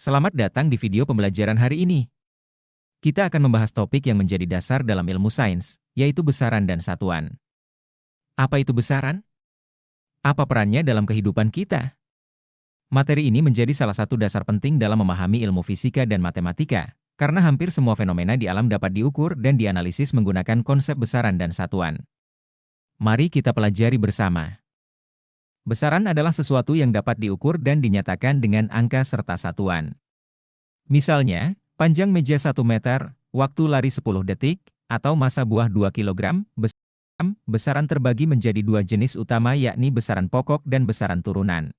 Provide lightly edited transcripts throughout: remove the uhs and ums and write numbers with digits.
Selamat datang di video pembelajaran hari ini. Kita akan membahas topik yang menjadi dasar dalam ilmu sains, yaitu besaran dan satuan. Apa itu besaran? Apa perannya dalam kehidupan kita? Materi ini menjadi salah satu dasar penting dalam memahami ilmu fisika dan matematika, karena hampir semua fenomena di alam dapat diukur dan dianalisis menggunakan konsep besaran dan satuan. Mari kita pelajari bersama. Besaran adalah sesuatu yang dapat diukur dan dinyatakan dengan angka serta satuan. Misalnya, panjang meja 1 meter, waktu lari 10 detik, atau massa buah 2 kg. Besaran terbagi menjadi dua jenis utama, yakni besaran pokok dan besaran turunan.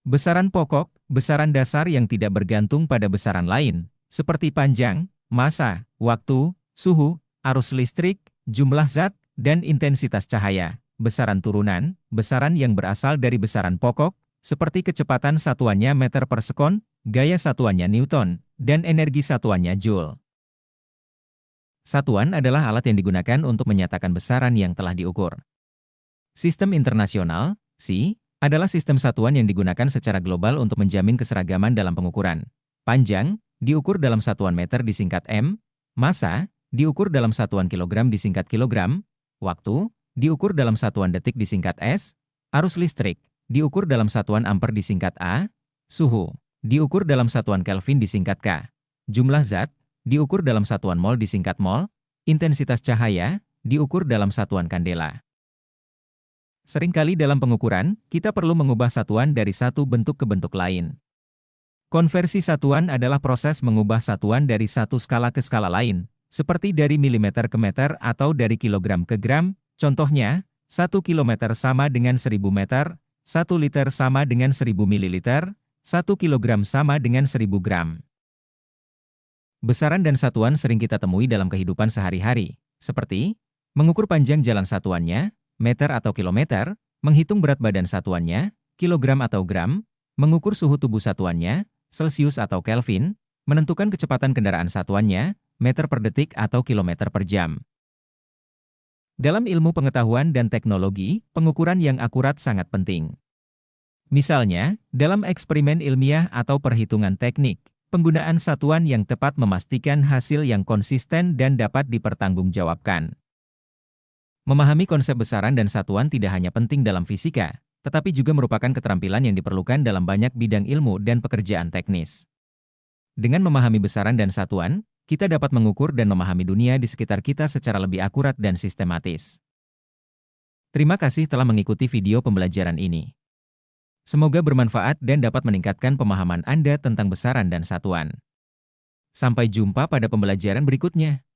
Besaran pokok, besaran dasar yang tidak bergantung pada besaran lain, seperti panjang, massa, waktu, suhu, arus listrik, jumlah zat, dan intensitas cahaya. Besaran turunan, besaran yang berasal dari besaran pokok, seperti kecepatan satuannya meter per sekon, gaya satuannya Newton, dan energi satuannya Joule. Satuan adalah alat yang digunakan untuk menyatakan besaran yang telah diukur. Sistem internasional, SI, adalah sistem satuan yang digunakan secara global untuk menjamin keseragaman dalam pengukuran. Panjang, diukur dalam satuan meter disingkat M, massa, diukur dalam satuan kilogram disingkat kilogram, waktu, diukur dalam satuan detik disingkat S, arus listrik, diukur dalam satuan ampere disingkat A, suhu, diukur dalam satuan Kelvin disingkat K, jumlah zat, diukur dalam satuan mol disingkat mol, intensitas cahaya, diukur dalam satuan kandela. Seringkali dalam pengukuran, kita perlu mengubah satuan dari satu bentuk ke bentuk lain. Konversi satuan adalah proses mengubah satuan dari satu skala ke skala lain, seperti dari milimeter ke meter atau dari kilogram ke gram. Contohnya, 1 kilometer sama dengan 1000 meter, 1 liter sama dengan 1000 mililiter, 1 kilogram sama dengan 1000 gram. Besaran dan satuan sering kita temui dalam kehidupan sehari-hari, seperti mengukur panjang jalan satuannya, meter atau kilometer, menghitung berat badan satuannya, kilogram atau gram, mengukur suhu tubuh satuannya, Celsius atau Kelvin, menentukan kecepatan kendaraan satuannya, meter per detik atau kilometer per jam. Dalam ilmu pengetahuan dan teknologi, pengukuran yang akurat sangat penting. Misalnya, dalam eksperimen ilmiah atau perhitungan teknik, penggunaan satuan yang tepat memastikan hasil yang konsisten dan dapat dipertanggungjawabkan. Memahami konsep besaran dan satuan tidak hanya penting dalam fisika, tetapi juga merupakan keterampilan yang diperlukan dalam banyak bidang ilmu dan pekerjaan teknis. Dengan memahami besaran dan satuan, kita dapat mengukur dan memahami dunia di sekitar kita secara lebih akurat dan sistematis. Terima kasih telah mengikuti video pembelajaran ini. Semoga bermanfaat dan dapat meningkatkan pemahaman Anda tentang besaran dan satuan. Sampai jumpa pada pembelajaran berikutnya.